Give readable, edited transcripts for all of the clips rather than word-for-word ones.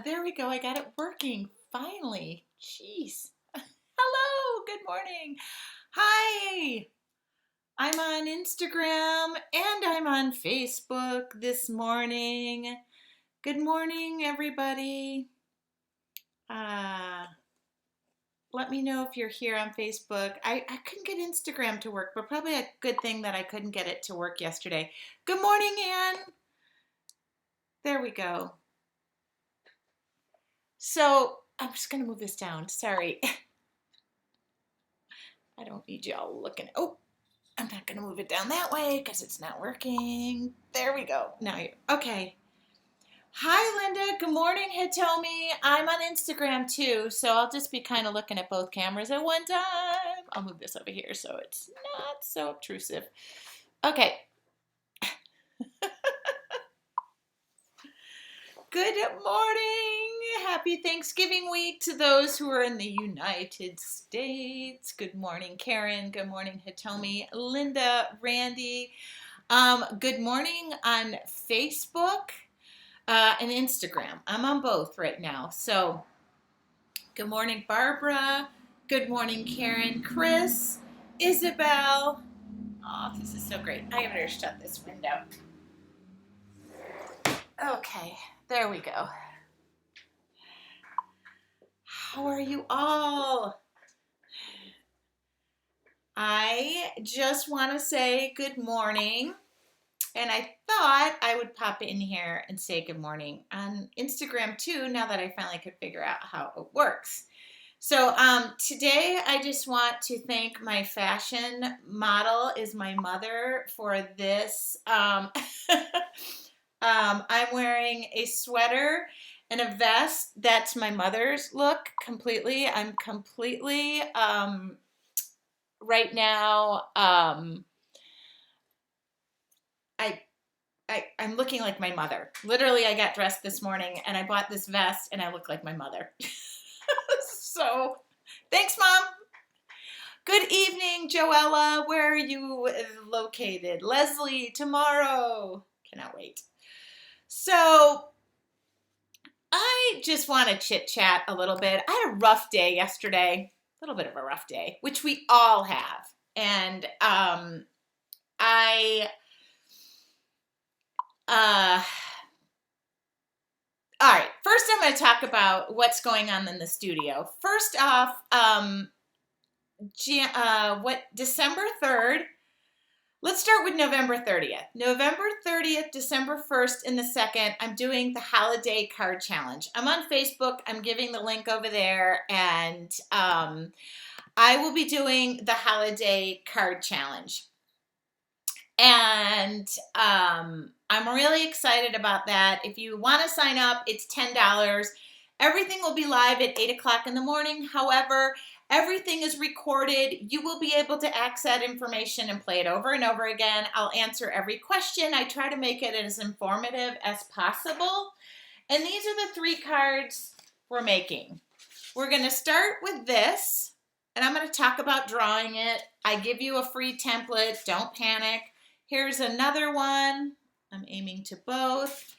There we go. I got it working finally. Jeez. Hello. Good morning. Hi. I'm on Instagram and I'm on Facebook this morning. Good morning, everybody. Uh, Let me know if you're here on Facebook. I couldn't get Instagram to work, but probably a good thing that I couldn't get it to work yesterday. Good morning, Ann. There we go. So I'm just going to move this down. Sorry. I don't need y'all looking. Oh, I'm not going to move it down that way because it's not working. There we go. Now you okay. Hi, Linda. Good morning, Hitomi. I'm on Instagram too, so I'll just be kind of looking at both cameras at one time. I'll move this over here so it's not so obtrusive. Okay. Good morning. Happy Thanksgiving week to those who are in the United States. Good morning, Karen. Good morning, Hitomi, Linda, Randy. Good morning on Facebook and Instagram. I'm on both right now. So good morning, Barbara. Good morning, Karen, Chris, Isabel. Oh, this is so great. I better shut this window. Okay, there we go. How are you all? I just want to say good morning. And I thought I would pop in here and say good morning on Instagram too, now that I finally could figure out how it works. So today I just want to thank my fashion model is my mother for this. I'm wearing a sweater and a vest. That's my mother's look completely. I'm completely right now. I'm looking like my mother. Literally, I got dressed this morning and I bought this vest and I look like my mother. So, thanks, Mom. Good evening, Joella. Where are you located? Leslie, tomorrow. Cannot wait. So, I just want to chit chat a little bit. I had a rough day yesterday, a little bit of a rough day, which we all have. And all right, first I'm going to talk about what's going on in the studio. First off, December 3rd, let's start with November 30th. November 30th, December 1st, and the 2nd, I'm doing the holiday card challenge. I'm on Facebook. I'm giving the link over there, and I will be doing the holiday card challenge. And I'm really excited about that. If you want to sign up, it's $10. Everything will be live at 8 o'clock in the morning. However, everything is recorded. You will be able to access that information and play it over and over again. I'll answer every question. I try to make it as informative as possible. And these are the 3 cards we're making. We're going to start with this, and I'm going to talk about drawing it. I give you a free template. Don't panic. Here's another one. I'm aiming to both.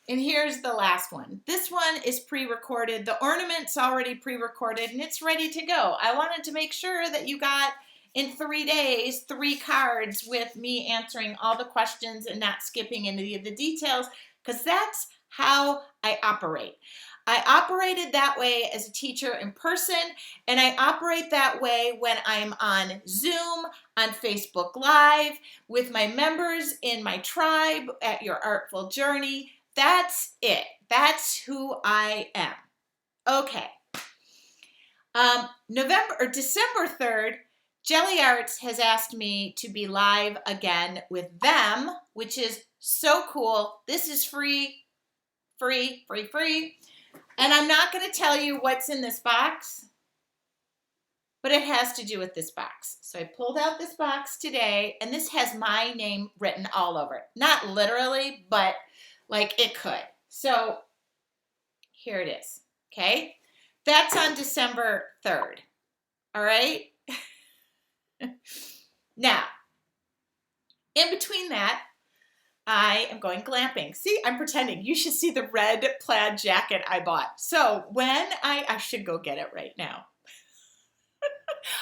And here's the last one. This one is pre-recorded. The ornament's already pre-recorded and it's ready to go. I wanted to make sure that you got, in 3 days, 3 cards with me answering all the questions and not skipping into the details, because that's how I operate. I operated that way as a teacher in person, and I operate that way when I'm on Zoom, on Facebook Live, with my members in my tribe at Your Artful Journey. That's it. That's who I am. Okay. December 3rd, Jelly Arts has asked me to be live again with them, which is so cool. This is free. And I'm not going to tell you what's in this box, but it has to do with this box. So I pulled out this box today, and this has my name written all over it. Not literally, but like it could. So here it is, okay? That's on December 3rd, all right? Now, in between that, I am going glamping. See, I'm pretending. You should see the red plaid jacket I bought. So when I should go get it right now.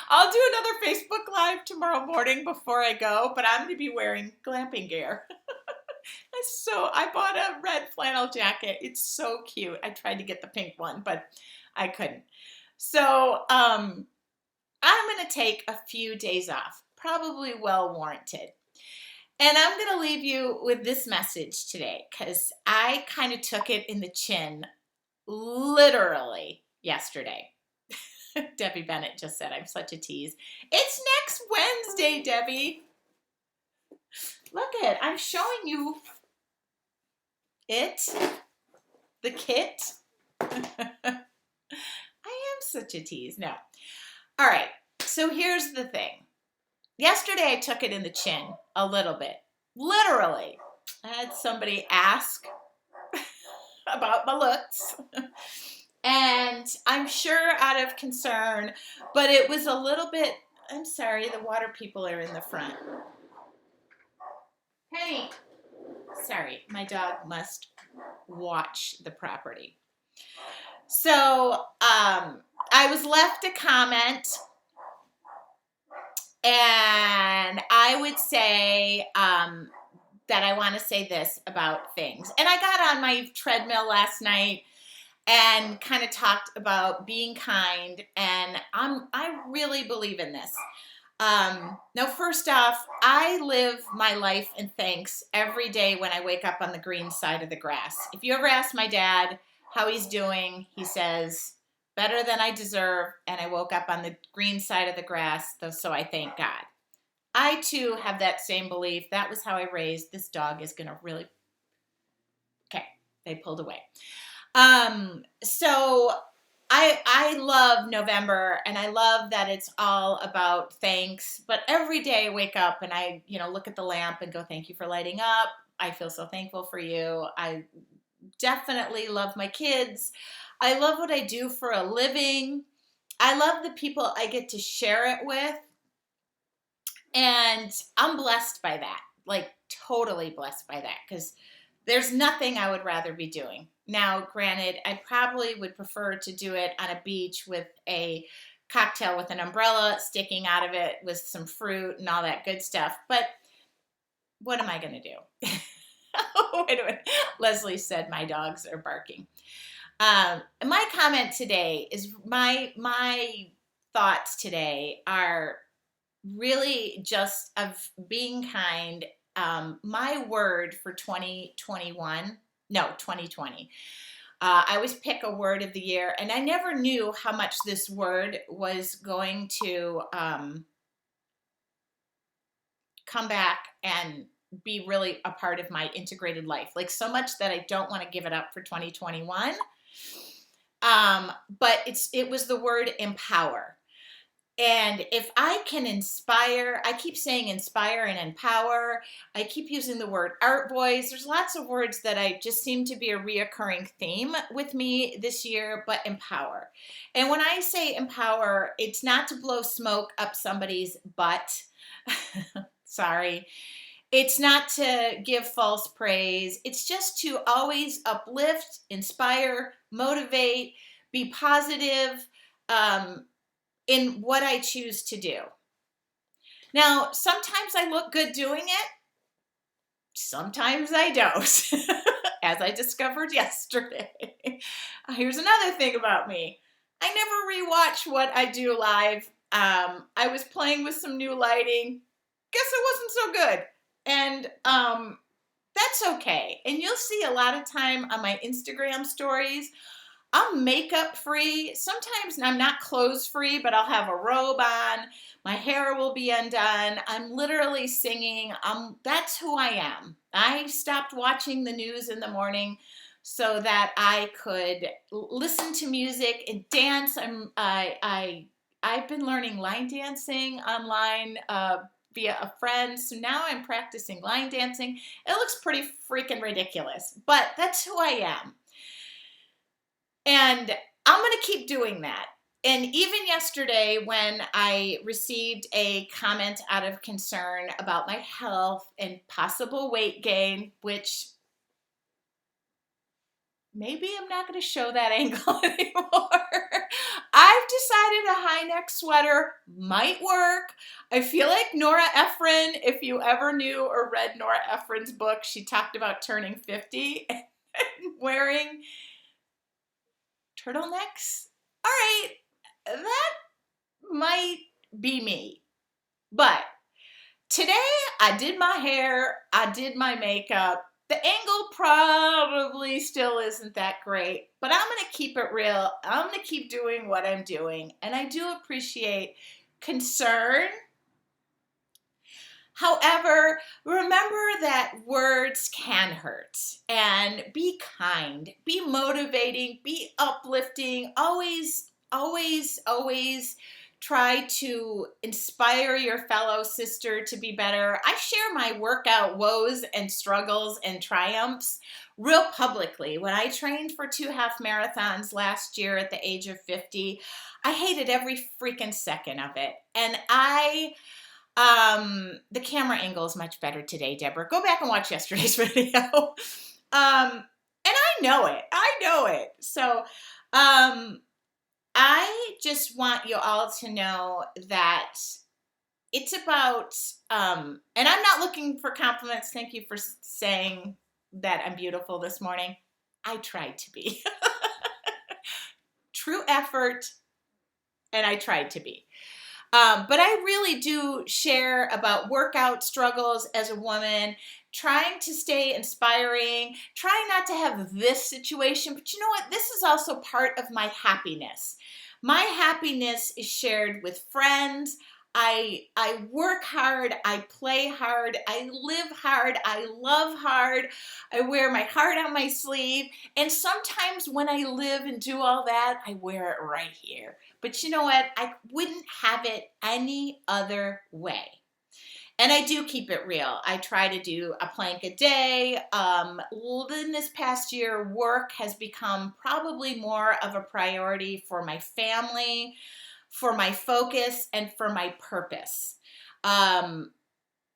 I'll do another Facebook Live tomorrow morning before I go, but I'm going to be wearing glamping gear. So I bought a red flannel jacket. It's so cute. I tried to get the pink one, but I couldn't. So I'm going to take a few days off, probably well warranted. And I'm going to leave you with this message today because I kind of took it in the chin literally yesterday. Debbie Bennett just said, I'm such a tease. It's next Wednesday, Debbie. Look at it. I'm showing you it, the kit. I am such a tease. No. All right. So here's the thing. Yesterday I took it in the chin a little bit. Literally. I had somebody ask about my looks. And I'm sure out of concern, but it was a little bit, I'm sorry, the water people are in the front. Penny. Sorry, my dog must watch the property. So I was left a comment, and I would say that I want to say this about things. And I got on my treadmill last night and kind of talked about being kind, and I really believe in this. Now, first off, I live my life in thanks every day when I wake up on the green side of the grass. If you ever ask my dad how he's doing, he says, better than I deserve, and I woke up on the green side of the grass, so I thank God. I, too, have that same belief. That was how I raised. This dog is going to really... Okay, they pulled away. So I love November, and I love that it's all about thanks, but every day I wake up and I, look at the lamp and go, thank you for lighting up. I feel so thankful for you. I definitely love my kids. I love what I do for a living. I love the people I get to share it with. And I'm blessed by that, like totally blessed by that, because there's nothing I would rather be doing. Now, granted, I probably would prefer to do it on a beach with a cocktail with an umbrella sticking out of it with some fruit and all that good stuff. But what am I going to do? Wait a minute. Leslie said my dogs are barking. My comment today is my thoughts today are really just of being kind. My word for 2020. I always pick a word of the year, and I never knew how much this word was going to come back and be really a part of my integrated life. Like so much that I don't want to give it up for 2021. But it was the word empower. And if I can inspire, I keep saying inspire and empower. I keep using the word art boys. There's lots of words that I just seem to be a reoccurring theme with me this year, but empower. And when I say empower, it's not to blow smoke up somebody's butt. Sorry. It's not to give false praise. It's just to always uplift, inspire, motivate, be positive, in what I choose to do. Now, sometimes I look good doing it. Sometimes I don't, as I discovered yesterday. Here's another thing about me. I never rewatch what I do live. I was playing with some new lighting. Guess it wasn't so good. And that's okay. And you'll see a lot of time on my Instagram stories, I'm makeup free. Sometimes I'm not clothes free, but I'll have a robe on. My hair will be undone. I'm literally singing. That's who I am. I stopped watching the news in the morning so that I could listen to music and dance. I've been learning line dancing online via a friend. So now I'm practicing line dancing. It looks pretty freaking ridiculous, but that's who I am. And I'm going to keep doing that. And even yesterday, when I received a comment out of concern about my health and possible weight gain, which maybe I'm not going to show that angle anymore. I've decided a high neck sweater might work. I feel like Nora Ephron, if you ever knew or read Nora Ephron's book, she talked about turning 50 and wearing turtlenecks. All right, that might be me. But today I did my hair, I did my makeup. The angle probably still isn't that great, but I'm going to keep it real. I'm going to keep doing what I'm doing. And I do appreciate concern. However, remember that words can hurt, and be kind, be motivating, be uplifting. Always try to inspire your fellow sister to be better. I share my workout woes and struggles and triumphs real publicly. When I trained for 2 half marathons last year at the age of 50, I hated every freaking second of it. And the camera angle is much better today, Deborah. Go back and watch yesterday's video. And I know it. So, I just want you all to know that it's about, and I'm not looking for compliments. Thank you for saying that I'm beautiful this morning. I tried to be. True effort, and I tried to be. But I really do share about workout struggles as a woman, trying to stay inspiring, trying not to have this situation. But you know what? This is also part of my happiness. My happiness is shared with friends. I work hard, I play hard, I live hard, I love hard, I wear my heart on my sleeve, and sometimes when I live and do all that, I wear it right here. But you know what? I wouldn't have it any other way. And I do keep it real. I try to do a plank a day. In this past year, work has become probably more of a priority for my family, for my focus, and for my purpose.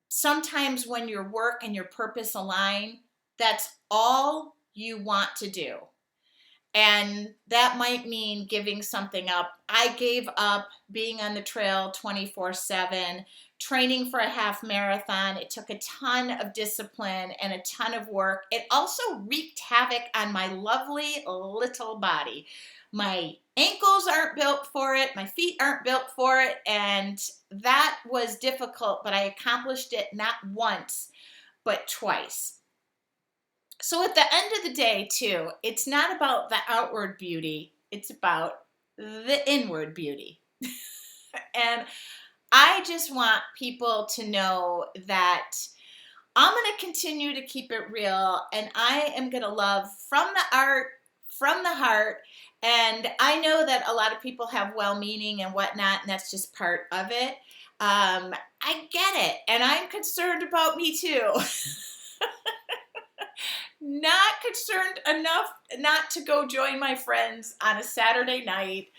Sometimes when your work and your purpose align, that's all you want to do. And that might mean giving something up. I gave up being on the trail 24/7, training for a half marathon. It took a ton of discipline and a ton of work. It also wreaked havoc on my lovely little body. My ankles aren't built for it. My feet aren't built for it. And that was difficult, but I accomplished it not once, but twice. So at the end of the day, too, it's not about the outward beauty. It's about the inward beauty. And I just want people to know that I'm going to continue to keep it real, and I am going to love from the art, from the heart. And I know that a lot of people have well-meaning and whatnot, and that's just part of it. I get it, and I'm concerned about me too. Not concerned enough not to go join my friends on a Saturday night,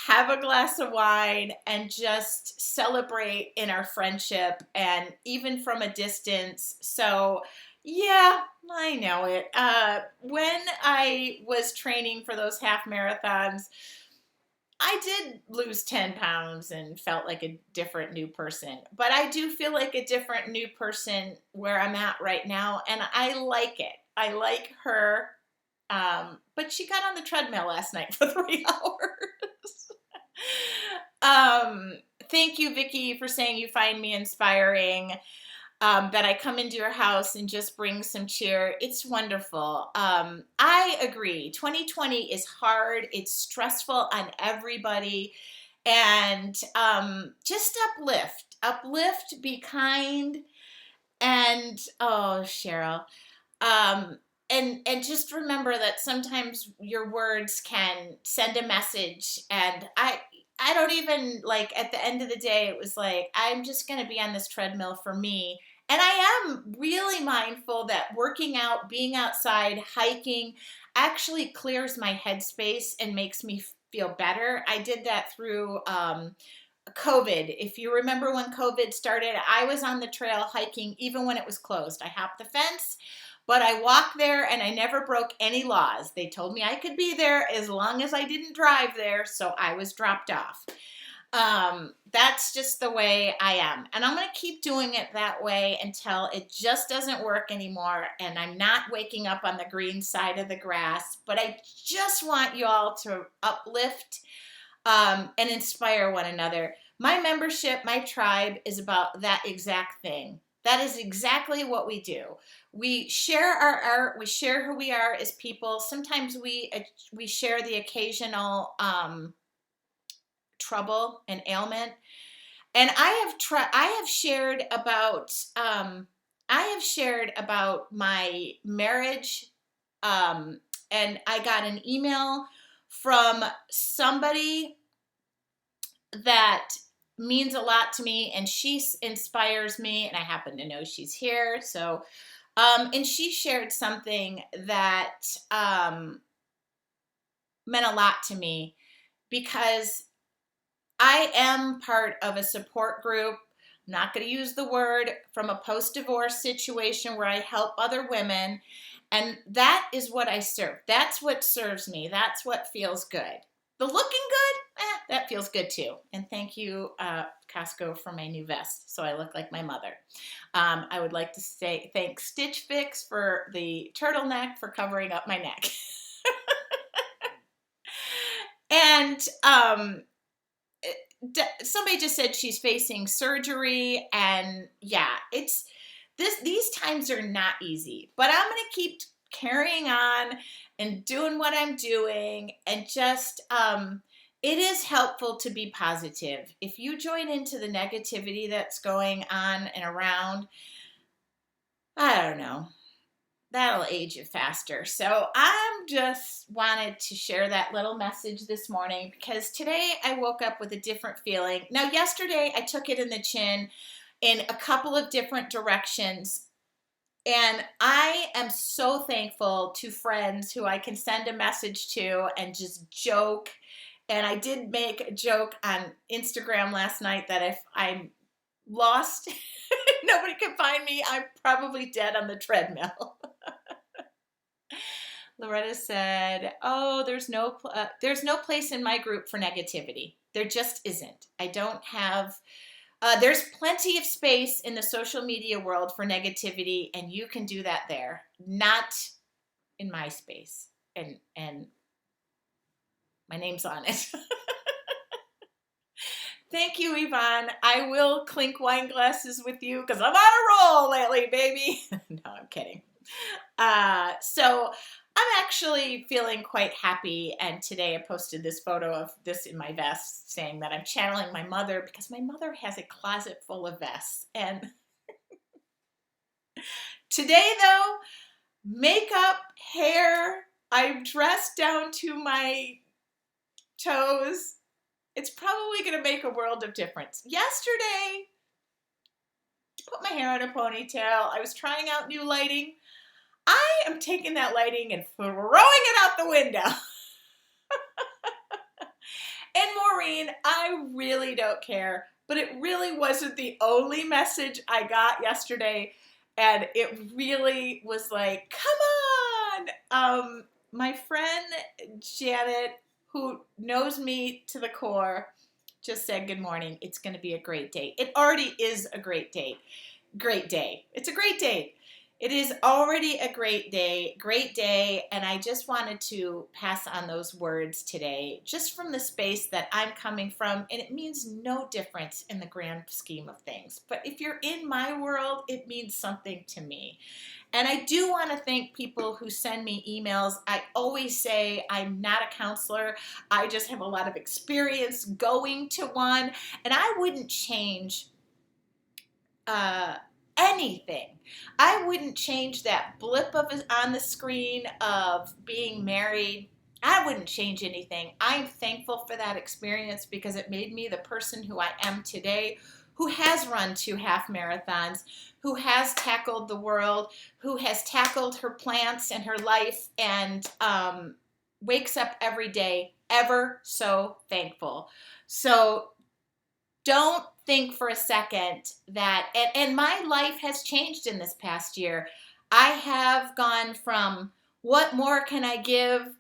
have a glass of wine, and just celebrate in our friendship, and even from a distance. So yeah, I know it. When I was training for those half marathons, I did lose 10 pounds and felt like a different new person. But I do feel like a different new person where I'm at right now, and I like it. I like her. But she got on the treadmill last night for 3 hours. Thank you, Vicki, for saying you find me inspiring. That I come into your house and just bring some cheer. It's wonderful. I agree. 2020 is hard. It's stressful on everybody. And just uplift, be kind. And, oh, Cheryl. And just remember that sometimes your words can send a message. And I don't even, like, at the end of the day, it was like, I'm just going to be on this treadmill for me. And I am really mindful that working out, being outside, hiking actually clears my headspace and makes me feel better. I did that through COVID. If you remember when COVID started, I was on the trail hiking even when it was closed. I hopped the fence, but I walked there and I never broke any laws. They told me I could be there as long as I didn't drive there, so I was dropped off. That's just the way I am. And I'm going to keep doing it that way until it just doesn't work anymore and I'm not waking up on the green side of the grass. But I just want you all to uplift and inspire one another. My membership, my tribe is about that exact thing. That is exactly what we do. We share our art. We share who we are as people. Sometimes we share the occasional trouble and ailment. And I have shared about my marriage. And I got an email from somebody that means a lot to me, and she inspires me, and I happen to know she's here. So, and she shared something that meant a lot to me because I am part of a support group. I'm not going to use the word, from a post-divorce situation where I help other women. And that is what I serve. That's what serves me. That's what feels good. The looking good, that feels good too. And thank you, Costco, for my new vest, so I look like my mother. I would like to say thank Stitch Fix for the turtleneck for covering up my neck. And somebody just said she's facing surgery, and yeah, these times are not easy, but I'm going to keep carrying on and doing what I'm doing, and just it is helpful to be positive. If you join into the negativity that's going on and around, I don't know, that'll age you faster. So I'm just wanted to share that little message this morning because today I woke up with a different feeling. Now, yesterday I took it in the chin in a couple of different directions. And I am so thankful to friends who I can send a message to and just joke. And I did make a joke on Instagram last night that if I'm lost, nobody can find me, I'm probably dead on the treadmill. Loretta said, oh, there's no place in my group for negativity. There just isn't. I don't have... there's plenty of space in the social media world for negativity, and you can do that there, not in my space. And my name's on it. Thank you, Yvonne. I will clink wine glasses with you because I'm on a roll lately, baby. No, I'm kidding. So I'm actually feeling quite happy, and today I posted this photo of this in my vest saying that I'm channeling my mother because my mother has a closet full of vests. And today, though, makeup, hair, I'm dressed down to my toes. It's probably going to make a world of difference. Yesterday, put my hair in a ponytail. I was trying out new lighting. I am taking that lighting and throwing it out the window. And Maureen, I really don't care, but it really wasn't the only message I got yesterday. And it really was like, come on. My friend Janet, who knows me to the core, just said, good morning. It's going to be a great day. It already is a great day. Great day. It's a great day. It is already a great day, and I just wanted to pass on those words today, just from the space that I'm coming from, and it means no difference in the grand scheme of things. But if you're in my world, it means something to me. And I do want to thank people who send me emails. I always say I'm not a counselor. I just have a lot of experience going to one, and I wouldn't change anything. I wouldn't change that blip on the screen of being married. I wouldn't change anything. I'm thankful for that experience because it made me the person who I am today, who has run 2 half marathons, who has tackled the world, who has tackled her plants and her life, and wakes up every day ever so thankful. So don't think for a second that, and my life has changed in this past year. I have gone from what more can I give?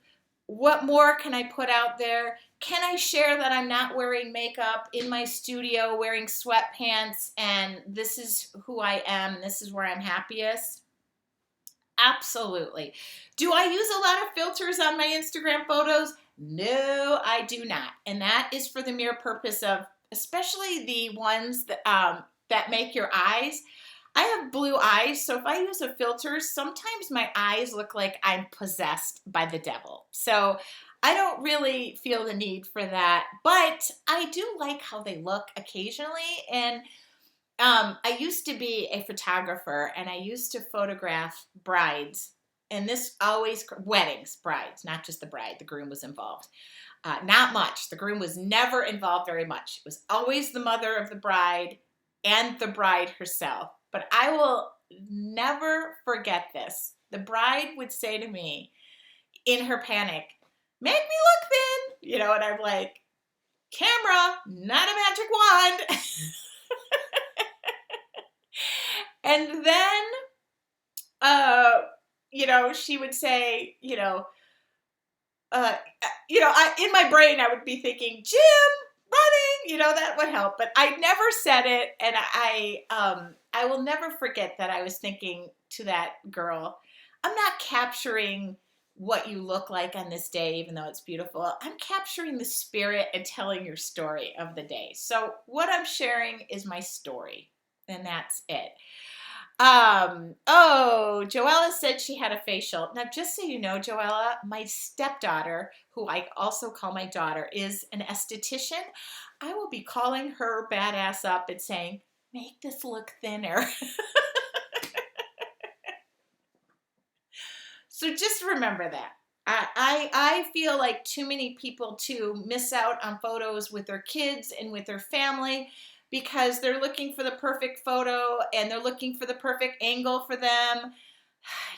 What more can I put out there? Can I share that I'm not wearing makeup in my studio, wearing sweatpants, and this is who I am, this is where I'm happiest? Absolutely. Do I use a lot of filters on my Instagram photos? No, I do not. And that is for the mere purpose of, especially the ones that make your eyes. I have blue eyes, so if I use a filter, sometimes my eyes look like I'm possessed by the devil. So I don't really feel the need for that, but I do like how they look occasionally. And I used to be a photographer, and I used to photograph brides, and this always weddings, brides, not just the bride. The groom was involved. Not much. The groom was never involved very much. It was always the mother of the bride and the bride herself. But I will never forget this. The bride would say to me in her panic, "Make me look thin," and I'm like, "Camera, not a magic wand." And then, she would say, in my brain, I would be thinking, "Gym, running," that would help. But I never said it, and I will never forget that I was thinking to that girl, "I'm not capturing what you look like on this day, even though it's beautiful. I'm capturing the spirit and telling your story of the day. So what I'm sharing is my story, and that's it." Joella said she had a facial. Now, just so you know, Joella, my stepdaughter, who I also call my daughter, is an esthetician. I will be calling her badass up and saying, "Make this look thinner." So just remember that. I feel like too many people too miss out on photos with their kids and with their family because they're looking for the perfect photo and they're looking for the perfect angle for them.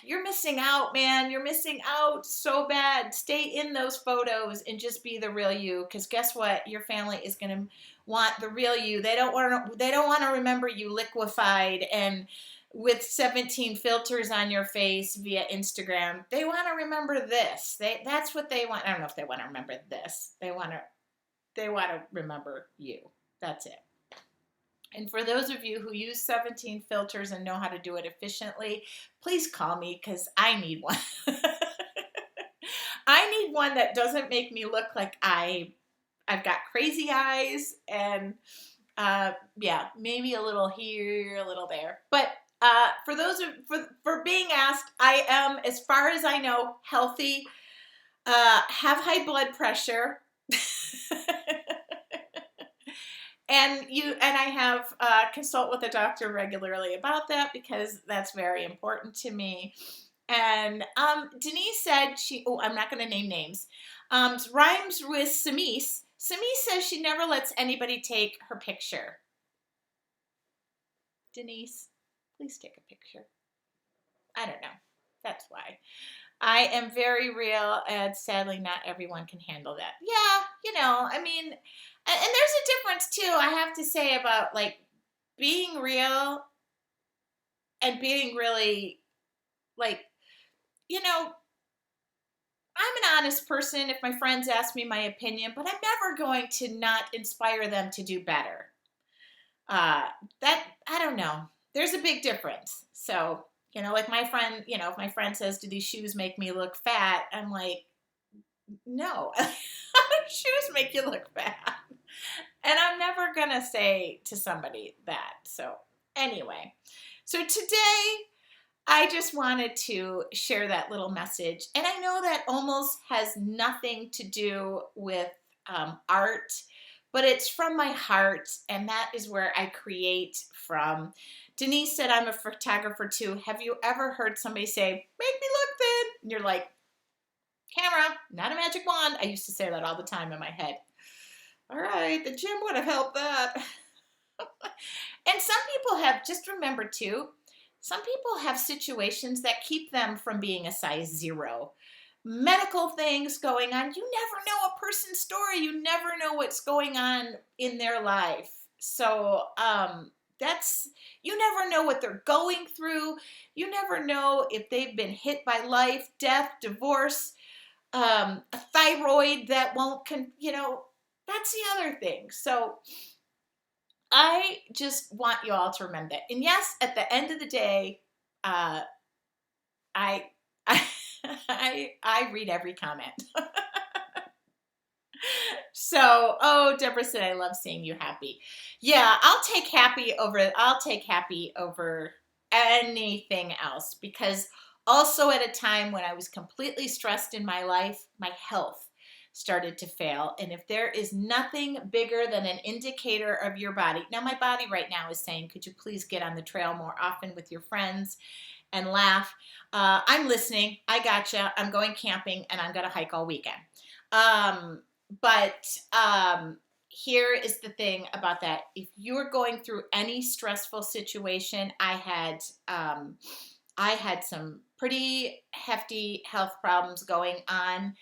You're missing out, man. You're missing out so bad. Stay in those photos and just be the real you, because guess what? Your family is going to want the real you. They don't want to remember you liquefied and with 17 filters on your face via Instagram. They want to remember this. That's what they want. I don't know if they want to remember this. They want to remember you. That's it. And for those of you who use 17 filters and know how to do it efficiently, please call me because I need one. I need one that doesn't make me look like I've got crazy eyes and maybe a little here, a little there. But for being asked, I am, as far as I know, healthy, have high blood pressure. And I have consult with a doctor regularly about that because that's very important to me. And Denise said I'm not going to name names. Rhymes with Samise. Samise says she never lets anybody take her picture. Denise, please take a picture. I don't know. That's why. I am very real, and sadly not everyone can handle that. Yeah, I mean, and there's a difference too, I have to say, about like being real and being really like, I'm an honest person if my friends ask me my opinion, but I'm never going to not inspire them to do better. That, I don't know. There's a big difference. So, like my friend, if my friend says, "Do these shoes make me look fat?" I'm like, no. Shoes make you look fat. And I'm never going to say to somebody that. So anyway, so today I just wanted to share that little message. And I know that almost has nothing to do with art, but it's from my heart, and that is where I create from. Denise said, "I'm a photographer too. Have you ever heard somebody say, 'Make me look thin'?" And you're like, "Camera, not a magic wand." I used to say that all the time in my head. All right, the gym would have helped that. And some people have, just remember too, some people have situations that keep them from being a size 0. medical things going on. You never know a person's story. You never know what's going on in their life. So that's, you never know what they're going through. You never know if they've been hit by life, death, divorce, a thyroid that won't, that's the other thing. So I just want you all to remember that. And yes, at the end of the day, I I I read every comment. So, oh, Deborah said, I love seeing you happy. Yeah, I'll take happy over anything else, because also at a time when I was completely stressed in my life, my health started to fail. And if there is nothing bigger than an indicator of your body, now my body right now is saying, could you please get on the trail more often with your friends and laugh? I'm listening. I gotcha. I'm going camping and I'm going to hike all weekend. But here is the thing about that. If you're going through any stressful situation, I had some pretty hefty health problems going on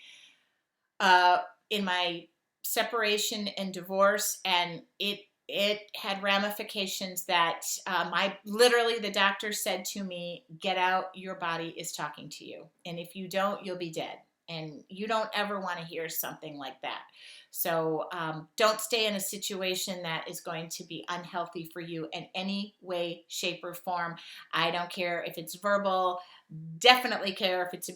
in my separation and divorce, and it had ramifications that literally the doctor said to me, get out, your body is talking to you. And if you don't, you'll be dead. And you don't ever want to hear something like that. So don't stay in a situation that is going to be unhealthy for you in any way, shape, or form. I don't care if it's verbal, definitely care if it's,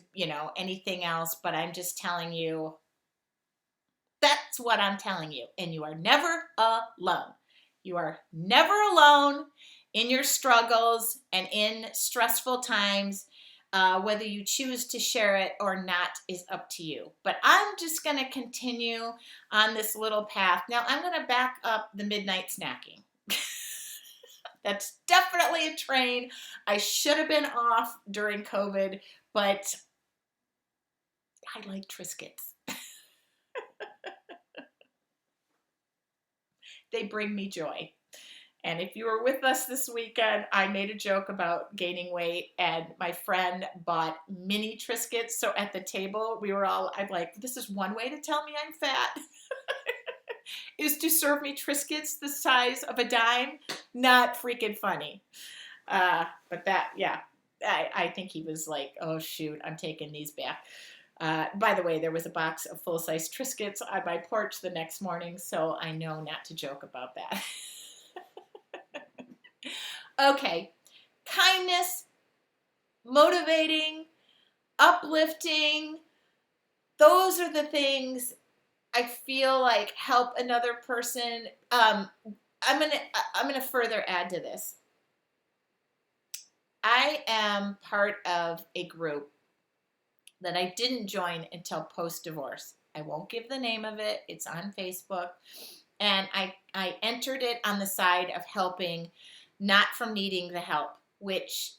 anything else, but I'm just telling you, that's what I'm telling you. And you are never alone. You are never alone in your struggles and in stressful times. Whether you choose to share it or not is up to you. But I'm just going to continue on this little path. Now I'm going to back up the midnight snacking. That's definitely a train I should have been off during COVID, but I like Triscuits. They bring me joy. And if you were with us this weekend, I made a joke about gaining weight, and my friend bought mini Triscuits. So at the table, I'm like, this is one way to tell me I'm fat, is to serve me Triscuits the size of a dime. Not freaking funny. But that, yeah, I think he was like, oh shoot, I'm taking these back. By the way, there was a box of full-size Triscuits on my porch the next morning, so I know not to joke about that. Okay, kindness, motivating, uplifting, those are the things I feel like help another person. I'm gonna further add to this. I am part of a group that I didn't join until post-divorce. I won't give the name of it. It's on Facebook. And I entered it on the side of helping, not from needing the help, which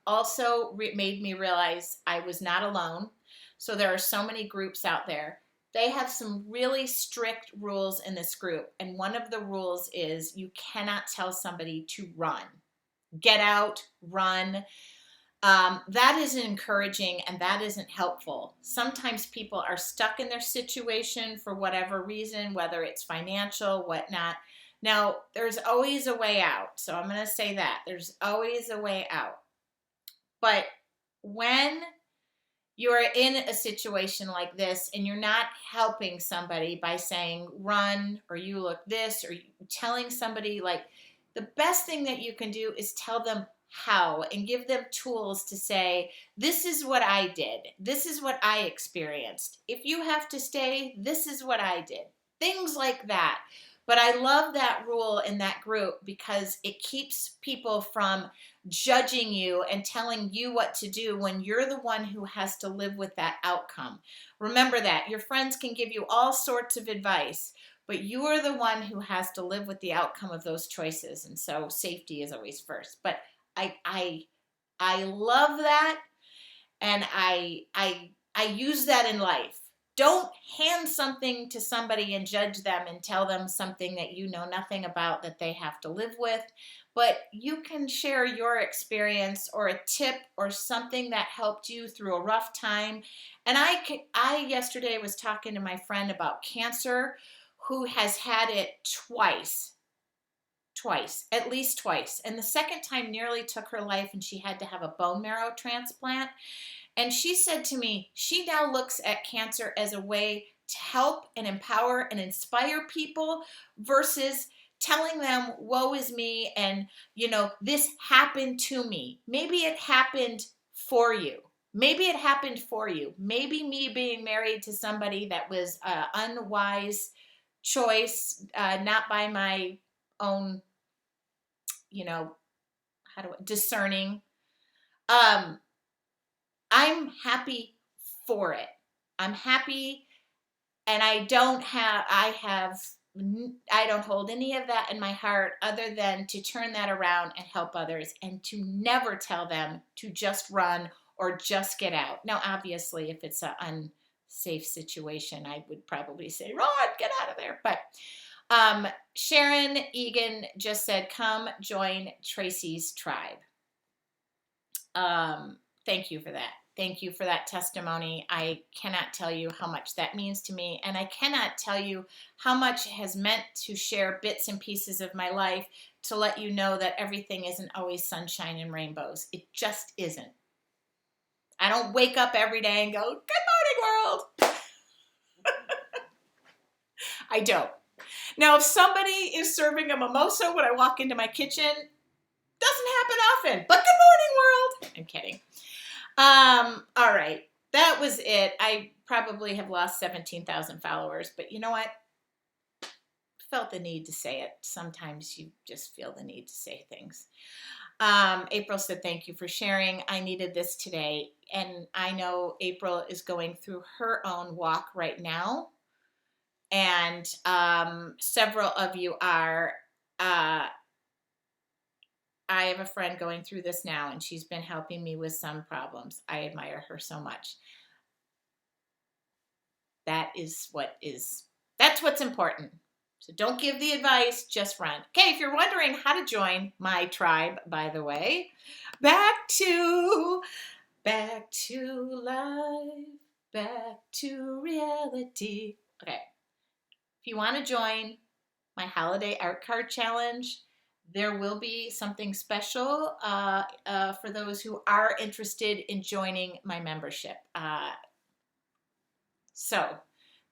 also made me realize I was not alone. So there are so many groups out there. They have some really strict rules in this group. And one of the rules is you cannot tell somebody to run. Get out, run. That isn't encouraging and that isn't helpful. Sometimes people are stuck in their situation for whatever reason, whether it's financial, whatnot. Now, there's always a way out. So I'm going to say that. There's always a way out. But when you're in a situation like this and you're not helping somebody by saying run or you look this, or telling somebody, like, the best thing that you can do is tell them how and give them tools to say, this is what I did. This is what I experienced. If you have to stay, this is what I did. Things like that. But I love that rule in that group because it keeps people from judging you and telling you what to do when you're the one who has to live with that outcome. Remember that. Your friends can give you all sorts of advice, but you are the one who has to live with the outcome of those choices. And so safety is always first. But I love that, and I use that in life. Don't hand something to somebody and judge them and tell them something that you know nothing about that they have to live with. But you can share your experience or a tip or something that helped you through a rough time. And I yesterday was talking to my friend about cancer, who has had it twice, at least twice. And the second time nearly took her life, and she had to have a bone marrow transplant. And she said to me, she now looks at cancer as a way to help and empower and inspire people versus telling them, woe is me, and, this happened to me. Maybe it happened for you. Maybe it happened for you. Maybe me being married to somebody that was an unwise choice, not by my own, discerning. I'm happy for it. I'm happy, and I don't hold any of that in my heart other than to turn that around and help others, and to never tell them to just run or just get out. Now, obviously, if it's an unsafe situation, I would probably say, run, get out of there. But Sharon Egan just said, come join Tracy's tribe. Thank you for that. Thank you for that testimony. I cannot tell you how much that means to me, and I cannot tell you how much it has meant to share bits and pieces of my life to let you know that everything isn't always sunshine and rainbows. It just isn't. I don't wake up every day and go, good morning, world. I don't. Now, if somebody is serving a mimosa when I walk into my kitchen, doesn't happen often, but good morning, world. I'm kidding. All right. That was it. I probably have lost 17,000 followers, but you know what? Felt the need to say it. Sometimes you just feel the need to say things. April said, thank you for sharing. I needed this today. And I know April is going through her own walk right now. And several of you are. I have a friend going through this now, and she's been helping me with some problems. I admire her so much. That's what's important. So don't give the advice, just run. Okay, if you're wondering how to join my tribe, by the way, back to life, back to reality. Okay, if you want to join my holiday art card challenge, there will be something special for those who are interested in joining my membership. So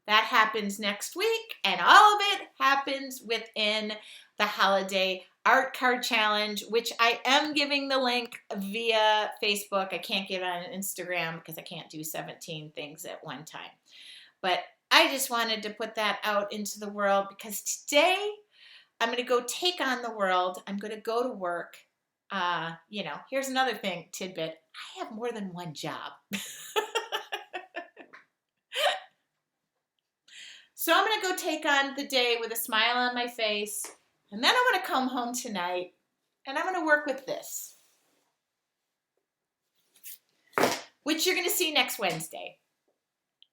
that happens next week, and all of it happens within the holiday art card challenge, which I am giving the link via Facebook. I can't give it on Instagram because I can't do 17 things at one time. But I just wanted to put that out into the world because today I'm going to go take on the world. I'm going to go to work. Here's another tidbit. I have more than one job. So I'm going to go take on the day with a smile on my face. And then I'm going to come home tonight and I'm going to work with this, which you're going to see next Wednesday.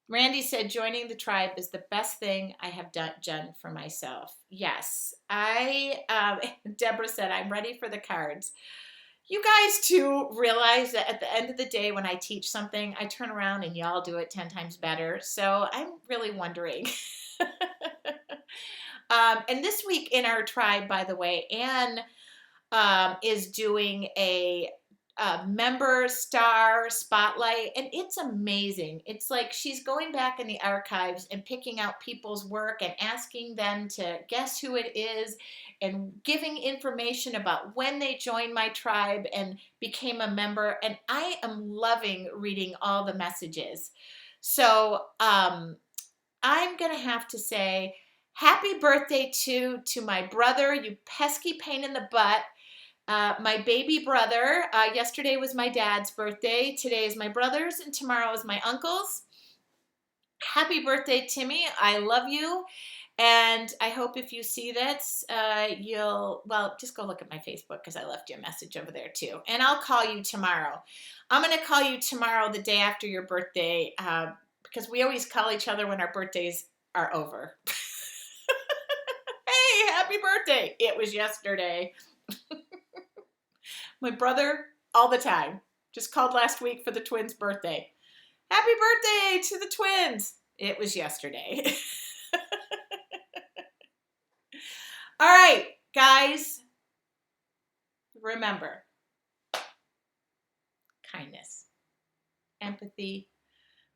Randy said, joining the tribe is the best thing I have done for myself. Yes. Deborah said, I'm ready for the cards. You guys too realize that at the end of the day, when I teach something, I turn around and y'all do it 10 times better. So I'm really wondering. And this week in our tribe, by the way, Anne is doing a member star spotlight, and it's amazing. It's like she's going back in the archives and picking out people's work and asking them to guess who it is and giving information about when they joined my tribe and became a member. And I am loving reading all the messages. So I'm going to have to say happy birthday to my brother, you pesky pain in the butt. My baby brother, yesterday was my dad's birthday. Today is my brother's, and tomorrow is my uncle's. Happy birthday, Timmy. I love you. And I hope if you see this, just go look at my Facebook because I left you a message over there too. And I'll call you tomorrow. I'm going to call you tomorrow, the day after your birthday, because we always call each other when our birthdays are over. Hey, happy birthday. It was yesterday. My brother, all the time, just called last week for the twins' birthday. Happy birthday to the twins. It was yesterday. All right, guys, remember, kindness, empathy,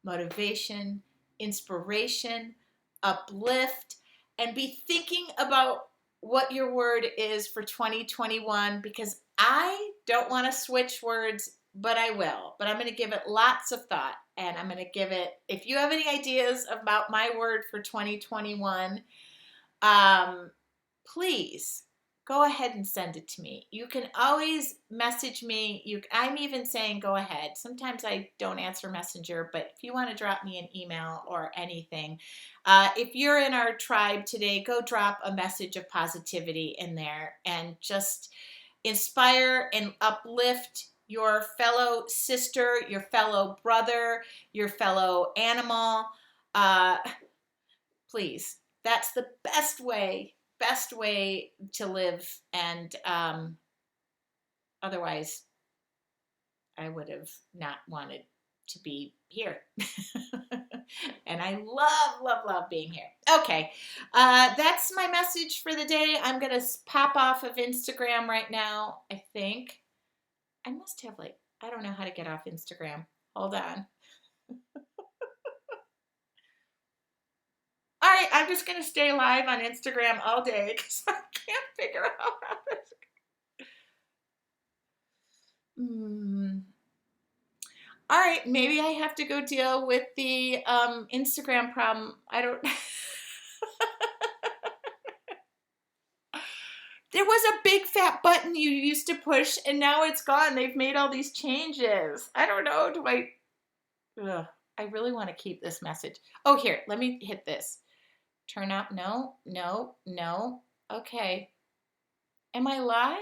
motivation, inspiration, uplift, and be thinking about what your word is for 2021, because I don't want to switch words, but I will. But I'm going to give it lots of thought, and I'm going to give it, if you have any ideas about my word for 2021, please go ahead and send it to me. You can always message me. I'm even saying go ahead. Sometimes I don't answer Messenger, but if you want to drop me an email or anything, if you're in our tribe today, go drop a message of positivity in there and just inspire and uplift your fellow sister, your fellow brother, your fellow animal. Please, that's the best way to live. And otherwise, I would have not wanted to be here. And I love being here. Okay, that's my message for the day. I'm going to pop off of Instagram right now, I think. I must have I don't know how to get off Instagram. Hold on. All right, I'm just going to stay live on Instagram all day because I can't figure out how this. All right, maybe I have to go deal with the Instagram problem. I don't. There was a big fat button you used to push, and now it's gone. They've made all these changes. I don't know. Ugh, I really want to keep this message. Oh, here, let me hit this. Turn up. No. Okay. Am I live?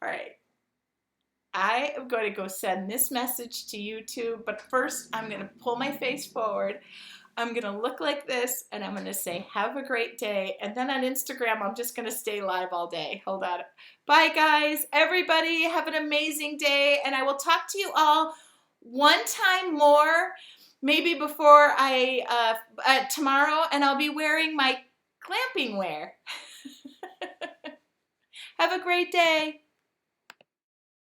All right. I am going to go send this message to YouTube, but first I'm going to pull my face forward. I'm going to look like this, and I'm going to say, have a great day. And then on Instagram, I'm just going to stay live all day. Hold on. Bye, guys. Everybody, have an amazing day, and I will talk to you all one time more, maybe before tomorrow, and I'll be wearing my glamping wear. Have a great day.